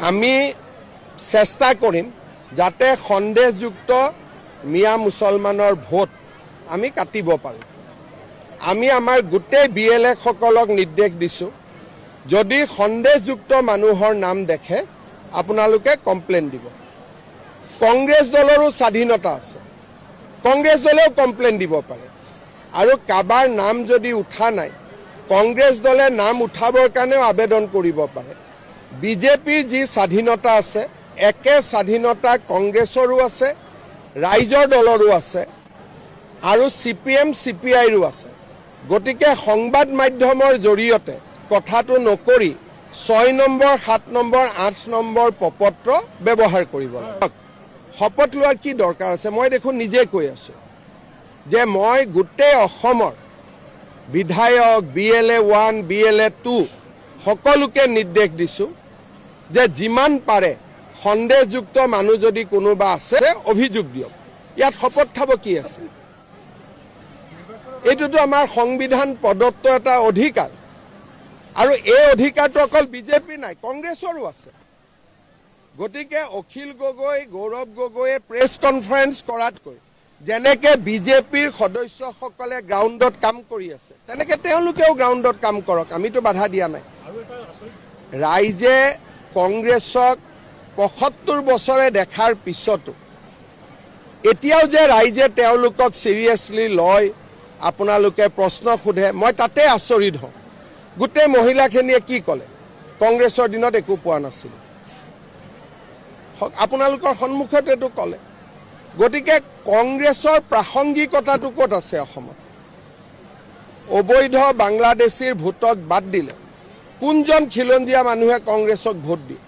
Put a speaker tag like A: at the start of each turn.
A: আমি চেষ্টা কৰিম যাতে সন্দেহযুক্ত মিয়া মুছলমানৰ ভোট আমি কাটিব পাৰোঁ। আমি আমাৰ গোটেই BLA সকলক নিৰ্দেশ দিছোঁ, যদি সন্দেহযুক্ত মানুহৰ নাম দেখে আপোনালোকে কমপ্লেইন দিব। কংগ্ৰেছ দলৰো স্বাধীনতা আছে, কংগ্ৰেছ দলেও কমপ্লেইন দিব পাৰে। আৰু কাবাৰ নাম যদি উঠা নাই, কংগ্ৰেছ দলে নাম উঠাবৰ কাৰণেও আবেদন কৰিব পাৰে। বিজেপিৰ যি স্বাধীনতা আছে, একে স্বাধীনতা কংগ্ৰেছৰো আছে, ৰাইজৰ দলৰো আছে আৰু CPM CPIৰো আছে। গতিকে সংবাদ মাধ্যমৰ জৰিয়তে কথাটো নকৰি 6 নম্বৰ 7 নম্বৰ 8 নম্বৰ প্ৰপত্ৰ ব্যৱহাৰ কৰিব লাগে। শপত লোৱাৰ কি দৰকাৰ আছে? মই দেখোন নিজে কৈ আছোঁ যে মই গোটেই অসমৰ বিধায়ক BLA 1 BLA 2 সকলোকে নিৰ্দেশ দিছোঁ যে যিমান পাৰে সন্দেহযুক্ত মানুহ যদি কোনোবা আছে অভিযোগ দিয়ক। ইয়াত শপত খাব কি আছে? এইটোতো আমাৰ সংবিধান প্ৰদত্ত এটা অধিকাৰ আৰু এই অধিকাৰটো অকল বিজেপিৰ নাই, কংগ্ৰেছৰো আছে। গতিকে অখিল গগৈ, গৌৰৱ গগৈয়ে প্ৰেছ কনফাৰেন্স কৰাতকৈ যেনেকে বিজেপিৰ সদস্যসকলে গ্ৰাউণ্ডত কাম কৰি আছে, তেনেকে তেওঁলোকেও গ্ৰাউণ্ডত কাম কৰক, আমিতো বাধা দিয়া নাই। ৰাইজে কংগ্ৰেছক ৭৫ বছৰে দেখাৰ পিছতো এতিয়াও যে ৰাইজে তেওঁলোকক চিৰিয়াছলি লয়, আপোনালোকে প্ৰশ্ন সোধে, মই তাতে আচৰিত হওঁ। গোটেই মহিলাখিনিয়ে কি ক'লে? কংগ্ৰেছৰ দিনত একো পোৱা নাছিল, আপোনালোকৰ সন্মুখত এইটো ক'লে। গতিকে কংগ্ৰেছৰ প্ৰাসংগিকতাটো ক'ত আছে অসমত? অবৈধ বাংলাদেশীৰ ভোটক বাদ দিলে কোনজন খিলঞ্জীয়া মানুহে কংগ্ৰেছক ভোট দিয়ে?